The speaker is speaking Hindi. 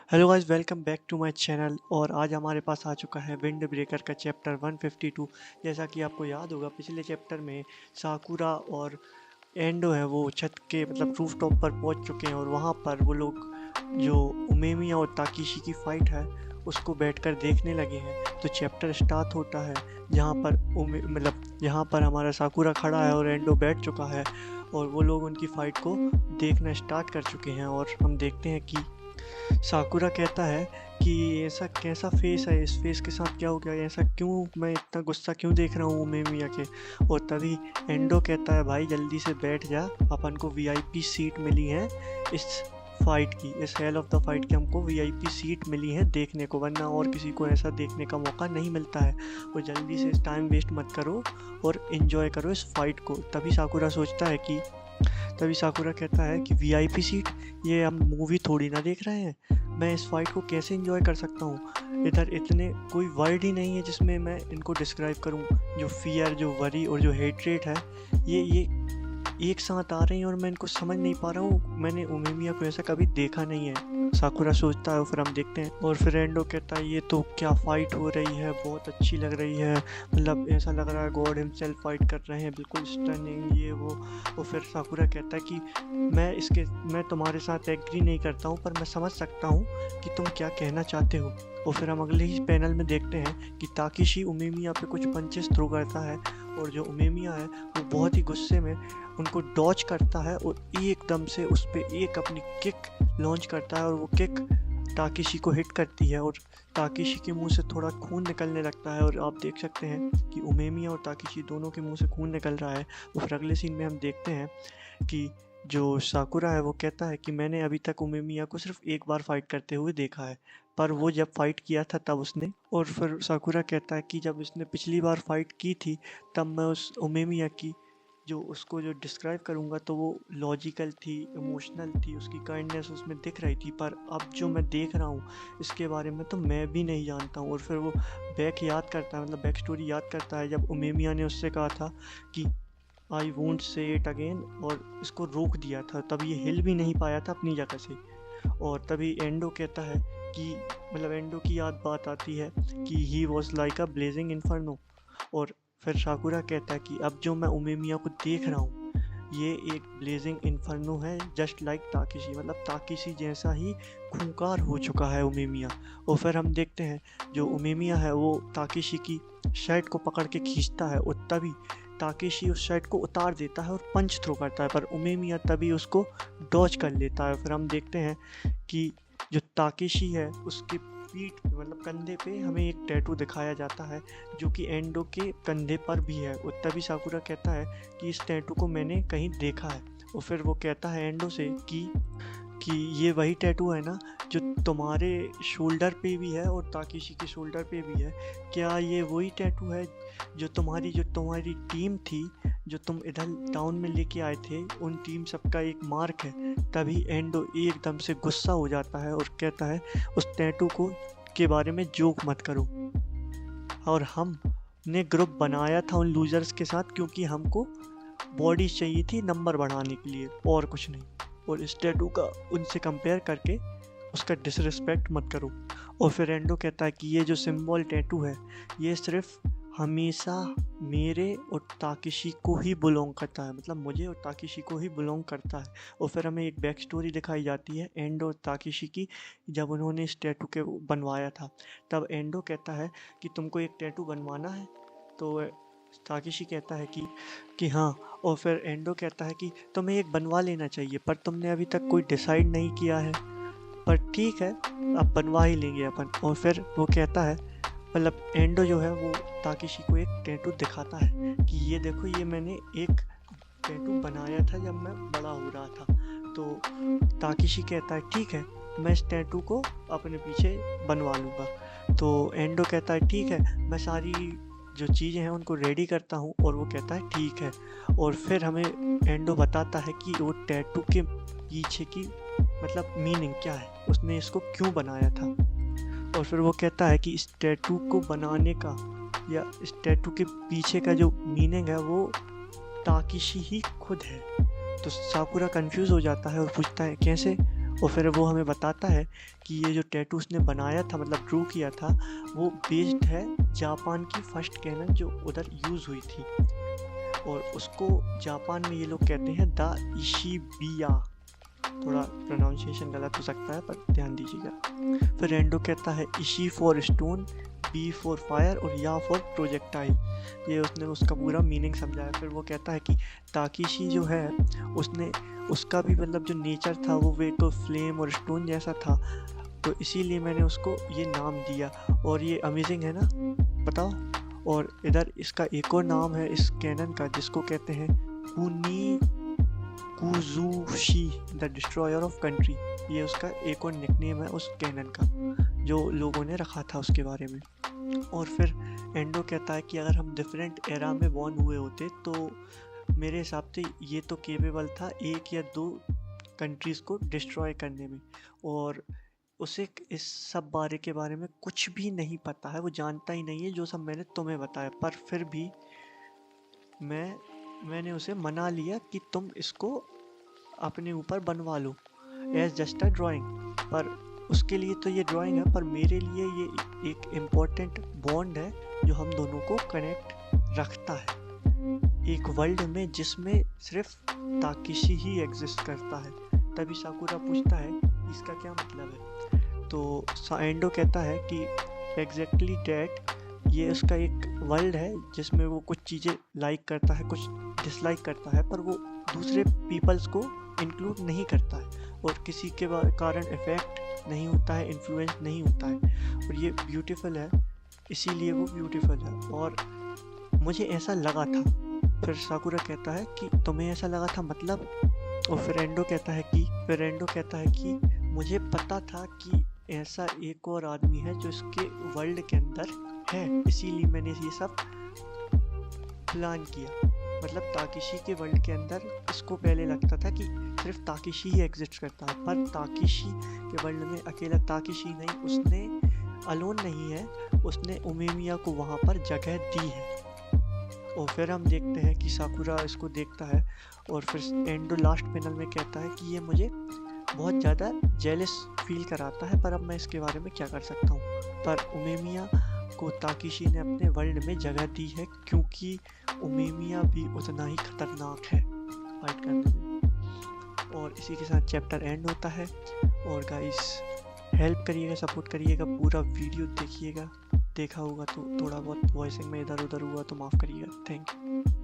Hello guys, welcome back to my channel. और आज हमारे पास आ चुका है विंड ब्रेकर का चैप्टर 152। जैसा कि आपको याद होगा, पिछले चैप्टर में साकुरा और एंडो है वो छत के रूफ टॉप पर पहुंच चुके हैं और वहां पर वो लोग जो उमेमिया और ताकिशी की फाइट है उसको बैठकर देखने लगे हैं। तो चैप्टर स्टार्ट होता है जहां पर जहां पर हमारा साकुरा खड़ा है और एंडो बैठ चुका है और वो लोग उनकी फाइट को देखना स्टार्ट कर चुके हैं। और हम देखते हैं कि साकुरा कहता है कि ऐसा कैसा फेस है, इस फेस के साथ क्या हो गया, ऐसा क्यों, मैं इतना गुस्सा क्यों देख रहा हूँ उमेमिया के। और तभी एंडो कहता है, भाई जल्दी से बैठ जा, अपन को वीआईपी सीट मिली है इस फाइट की, इस हेल ऑफ द फाइट की हमको वीआईपी सीट मिली है देखने को, वरना और किसी को ऐसा देखने का मौका नहीं मिलता है। और जल्दी से टाइम वेस्ट मत करो और इन्जॉय करो इस फाइट को। तभी साकुरा कहता है कि वीआईपी सीट, ये हम मूवी थोड़ी ना देख रहे हैं, मैं इस फाइट को कैसे एंजॉय कर सकता हूँ। इधर इतने कोई वर्ड ही नहीं है जिसमें मैं इनको डिस्क्राइब करूँ। जो फियर, जो वरी और जो हेट्रेट है, ये एक साथ आ रहे हैं और मैं इनको समझ नहीं पा रहा हूँ। मैंने उमेमिया को ऐसा कभी देखा नहीं है, साकुरा सोचता है। और फिर हम देखते हैं और फिर एंडो कहता है, ये तो क्या फाइट हो रही है, बहुत अच्छी लग रही है, ऐसा लग रहा है गॉड हिमसेल्फ फाइट कर रहे हैं, बिल्कुल स्टनिंग ये वो। और फिर साकुरा कहता है कि मैं तुम्हारे साथ एग्री नहीं करता हूँ, पर मैं समझ सकता हूँ कि तुम क्या कहना चाहते हो। और फिर हम अगले ही पैनल में देखते हैं कि ताकिशी उमेमिया पे कुछ पंचेस थ्रो करता है और जो उमेमिया है वो बहुत ही गुस्से में उनको डॉच करता है और एकदम से उस पर एक अपनी किक लॉन्च करता है और वो किक ताकिशी को हिट करती है और ताकिशी के मुंह से थोड़ा खून निकलने लगता है। और आप देख सकते हैं कि उमेमिया और ताकिशी दोनों के मुंह से खून निकल रहा है। और फिर अगले सीन में हम देखते हैं कि जो साकुरा है वो कहता है कि मैंने अभी तक उमेमिया को सिर्फ एक बार फाइट करते हुए देखा है, पर वो जब फाइट किया था तब उसने। और फिर साकुरा कहता है कि जब उसने पिछली बार फाइट की थी तब मैं उस उमेमिया की जो डिस्क्राइब करूँगा तो वो लॉजिकल थी, इमोशनल थी, उसकी काइंडनेस उसमें दिख रही थी, पर अब जो मैं देख रहा हूँ इसके बारे में तो मैं भी नहीं जानता हूँ। और फिर वो बैक स्टोरी याद करता है जब उमेमिया ने उससे कहा था कि I won't say it again, और इसको रोक दिया था, तब ये हिल भी नहीं पाया था अपनी जगह से। और तभी एंडो कहता है कि एंडो की याद बात आती है कि he was like a blazing inferno. और फिर साकुरा कहता है कि अब जो मैं उमेमिया को देख रहा हूँ ये एक ब्लेजिंग इन्फर्नो है, जस्ट लाइक ताकिशी, ताकिशी जैसा ही खूंखार हो चुका है उमेमिया। और फिर हम देखते हैं जो उमेमिया है वो ताकिशी की शर्ट को पकड़ के खींचता है और तभी ताकेशी उस शर्ट को उतार देता है और पंच थ्रो करता है, पर उमेमिया तभी उसको डॉज कर लेता है। फिर हम देखते हैं कि जो ताकेशी है उसके पीठ कंधे पे हमें एक टैटू दिखाया जाता है जो कि एंडो के कंधे पर भी है। और तभी साकुरा कहता है कि इस टैटू को मैंने कहीं देखा है। और फिर वो कहता है एंडो से कि ये वही टैटू है ना जो तुम्हारे शोल्डर पे भी है और ताकेशी के शोल्डर पे भी है, क्या ये वही टैटू है जो तुम्हारी टीम थी, जो तुम इधर टाउन में लेके आए थे, उन टीम सबका एक मार्क है। तभी एंडो एकदम से गुस्सा हो जाता है और कहता है उस टैटू को के बारे में जोक मत करो, और हमने ग्रुप बनाया था उन लूजर्स के साथ क्योंकि हमको बॉडी चाहिए थी नंबर बढ़ाने के लिए, और कुछ नहीं। और इस टैटू का उनसे कंपेयर करके उसका डिसरिस्पेक्ट मत करो। और फिर एंडो कहता है कि ये जो सिंबल टैटू है ये सिर्फ हमेशा मेरे और ताकिशी को ही बिलोंग करता है, मुझे और ताकिशी को ही बिलोंग करता है। और फिर हमें एक बैक स्टोरी दिखाई जाती है एंडो और ताकिशी की, जब उन्होंने इस टैटू के बनवाया था। तब एंडो कहता है कि तुमको एक टैटू बनवाना है, तो ताकेशी कहता है कि हाँ। और फिर एंडो कहता है कि तुम्हें एक बनवा लेना चाहिए, पर तुमने अभी तक कोई डिसाइड नहीं किया है, पर ठीक है अब बनवा ही लेंगे अपन। और फिर वो कहता है, एंडो जो है वो ताकेशी को एक टैटू दिखाता है कि ये देखो, ये मैंने एक टैटू बनाया था जब मैं बड़ा हो रहा था। तो ताकेशी कहता है ठीक है, मैं इस टैटू को अपने पीछे बनवा लूँगा। तो एंडो कहता है ठीक है, मैं सारी जो चीज़ें हैं उनको रेडी करता हूँ, और वो कहता है ठीक है। और फिर हमें एंडो बताता है कि वो टैटू के पीछे की मीनिंग क्या है, उसने इसको क्यों बनाया था। और फिर वो कहता है कि इस टैटू को बनाने का या इस टैटू के पीछे का जो मीनिंग है वो ताकेशी ही खुद है। तो साकुरा कंफ्यूज हो जाता है और पूछता है कैसे। और फिर वो हमें बताता है कि ये जो टैटू उसने बनाया था, मतलब ड्रू किया था, वो बेस्ड है जापान की फर्स्ट कैनन जो उधर यूज़ हुई थी, और उसको जापान में ये लोग कहते हैं द इशिबिया। थोड़ा प्रोनाउंसिएशन गलत हो सकता है पर ध्यान दीजिएगा। फिर एंडो कहता है इशी for stone, B for fire और या फॉर प्रोजेक्टाइल। ये उसने उसका पूरा मीनिंग समझाया। फिर वो कहता है कि ताकीशी जो है उसने उसका भी मतलब जो नेचर था वो वे को फ्लेम और स्टोन जैसा था, तो इसीलिए मैंने उसको ये नाम दिया। और ये अमेजिंग है ना, बताओ। और इधर इसका एक और नाम है इस कैनन का जिसको कहते हैं कुनी कुजुशी द डिस्ट्रॉयर ऑफ कंट्री। ये उसका एक और निकनेम है उस कैनन का जो लोगों ने रखा था उसके बारे में। और फिर एंडो कहता है कि अगर हम डिफरेंट एरा में बॉर्न हुए होते तो मेरे हिसाब से ये तो केपेबल था 1 या 2 कंट्रीज़ को डिस्ट्रॉय करने में, और उसे इस सब के बारे में कुछ भी नहीं पता है, वो जानता ही नहीं है जो सब मैंने तुम्हें बताया। पर फिर भी मैंने उसे मना लिया कि तुम इसको अपने ऊपर बनवा लो एज जस्ट अ ड्राइंग। पर उसके लिए तो ये ड्राइंग है, पर मेरे लिए ये एक इम्पोर्टेंट बॉन्ड है जो हम दोनों को कनेक्ट रखता है एक वर्ल्ड में जिसमें सिर्फ ताकेशी ही एग्जिस्ट करता है। तभी साकुरा पूछता है इसका क्या मतलब है, तो एंडो कहता है कि एग्जैक्टली डैट, ये उसका एक वर्ल्ड है जिसमें वो कुछ चीज़ें लाइक करता है, कुछ डिसलाइक करता है, पर वो दूसरे पीपल्स को इंक्लूड नहीं करता है और किसी के कारण इफ़ेक्ट नहीं होता है, इन्फ्लुएंस नहीं होता है। और ये ब्यूटीफुल है, इसीलिए वो ब्यूटीफुल है और मुझे ऐसा लगा था। फिर साकुरा कहता है कि तुम्हें ऐसा लगा था मतलब, और फिर एंडो कहता है कि मुझे पता था कि ऐसा एक और आदमी है जो इसके वर्ल्ड के अंदर है, इसीलिए मैंने ये सब प्लान किया। मतलब ताकेशी के वर्ल्ड के अंदर इसको पहले लगता था कि सिर्फ ताकेशी ही एग्जिस्ट करता है, पर ताकेशी के वर्ल्ड में अकेला ताकेशी नहीं, उसने अलोन नहीं है, उसने उमेमिया को वहाँ पर जगह दी है। और फिर हम देखते हैं कि साकुरा इसको देखता है और फिर एंडो लास्ट पैनल में कहता है कि ये मुझे बहुत ज़्यादा जेलस फील कराता है, पर अब मैं इसके बारे में क्या कर सकता हूँ। पर उमेमिया को ताकेशी ने अपने वर्ल्ड में जगह दी है क्योंकि उमेमिया भी उतना ही खतरनाक है फाइट करने में। और इसी के साथ चैप्टर एंड होता है। और गाइस हेल्प करिएगा, सपोर्ट करिएगा, पूरा वीडियो देखिएगा। देखा होगा तो थोड़ा बहुत वॉइसिंग में इधर उधर हुआ तो माफ़ करिएगा। Thank you.